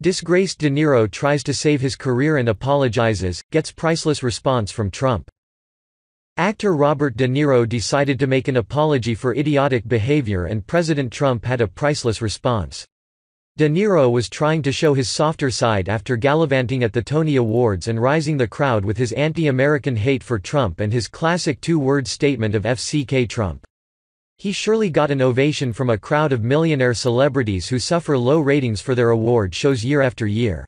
Disgraced De Niro tries to save his career and apologizes, gets priceless response from Trump. Actor Robert De Niro decided to make an apology for idiotic behavior and President Trump had a priceless response. De Niro was trying to show his softer side after gallivanting at the Tony Awards and rising the crowd with his anti-American hate for Trump and his classic two-word statement of FCK Trump. He surely got an ovation from a crowd of millionaire celebrities who suffer low ratings for their award shows year after year.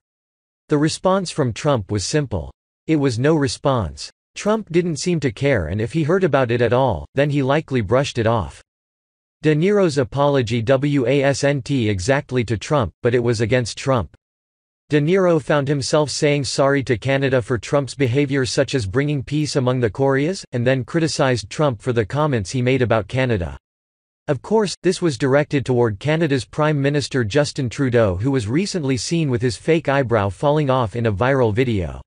The response from Trump was simple. It was no response. Trump didn't seem to care, and if he heard about it at all, then he likely brushed it off. De Niro's apology wasn't exactly to Trump, but it was against Trump. De Niro found himself saying sorry to Canada for Trump's behavior such as bringing peace among the Koreas, and then criticized Trump for the comments he made about Canada. Of course, this was directed toward Canada's Prime Minister Justin Trudeau, who was recently seen with his fake eyebrow falling off in a viral video.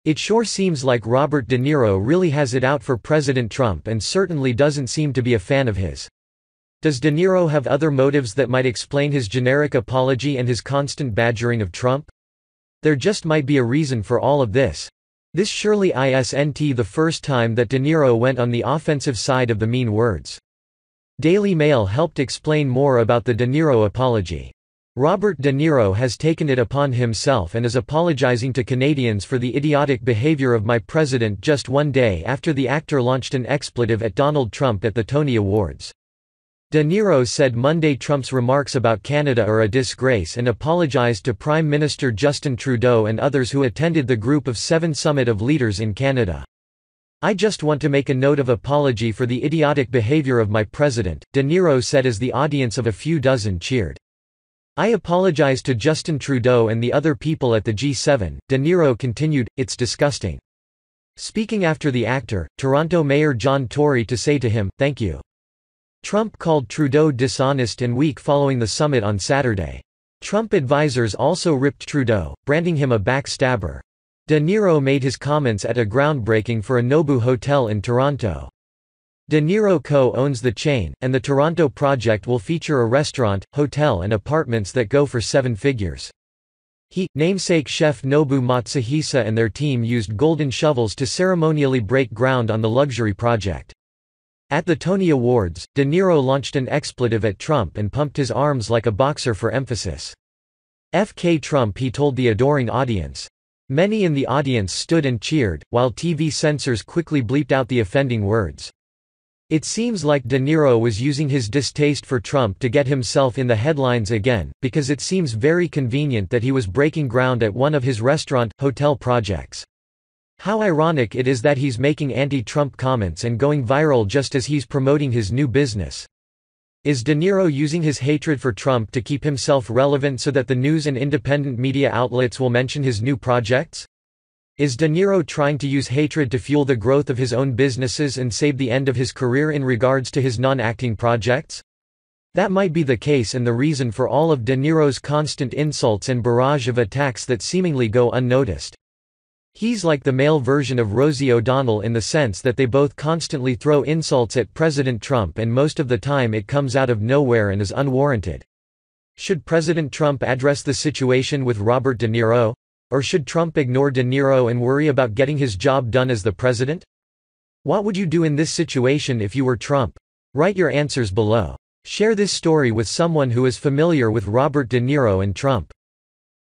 It sure seems like Robert De Niro really has it out for President Trump and certainly doesn't seem to be a fan of his. Does De Niro have other motives that might explain his generic apology and his constant badgering of Trump? There just might be a reason for all of this. This surely isn't the first time that De Niro went on the offensive side of the mean words. Daily Mail helped explain more about the De Niro apology. Robert De Niro has taken it upon himself and is apologizing to Canadians for the idiotic behavior of my president just one day after the actor launched an expletive at Donald Trump at the Tony Awards. De Niro said Monday Trump's remarks about Canada are a disgrace and apologized to Prime Minister Justin Trudeau and others who attended the Group of 7 Summit of Leaders in Canada. I just want to make a note of apology for the idiotic behavior of my president, De Niro said as the audience of a few dozen cheered. I apologize to Justin Trudeau and the other people at the G7, De Niro continued, it's disgusting. Speaking after the actor, Toronto Mayor John Tory to say to him, thank you. Trump called Trudeau dishonest and weak following the summit on Saturday. Trump advisors also ripped Trudeau, branding him a backstabber. De Niro made his comments at a groundbreaking for a Nobu hotel in Toronto. De Niro co-owns the chain, and the Toronto project will feature a restaurant, hotel and apartments that go for 7 figures. He, namesake chef Nobu Matsuhisa and their team used golden shovels to ceremonially break ground on the luxury project. At the Tony Awards, De Niro launched an expletive at Trump and pumped his arms like a boxer for emphasis. FK Trump, he told the adoring audience. Many in the audience stood and cheered, while TV censors quickly bleeped out the offending words. It seems like De Niro was using his distaste for Trump to get himself in the headlines again, because it seems very convenient that he was breaking ground at one of his restaurant, hotel projects. How ironic it is that he's making anti-Trump comments and going viral just as he's promoting his new business. Is De Niro using his hatred for Trump to keep himself relevant so that the news and independent media outlets will mention his new projects? Is De Niro trying to use hatred to fuel the growth of his own businesses and save the end of his career in regards to his non-acting projects? That might be the case and the reason for all of De Niro's constant insults and barrage of attacks that seemingly go unnoticed. He's like the male version of Rosie O'Donnell in the sense that they both constantly throw insults at President Trump and most of the time it comes out of nowhere and is unwarranted. Should President Trump address the situation with Robert De Niro? Or should Trump ignore De Niro and worry about getting his job done as the president? What would you do in this situation if you were Trump? Write your answers below. Share this story with someone who is familiar with Robert De Niro and Trump.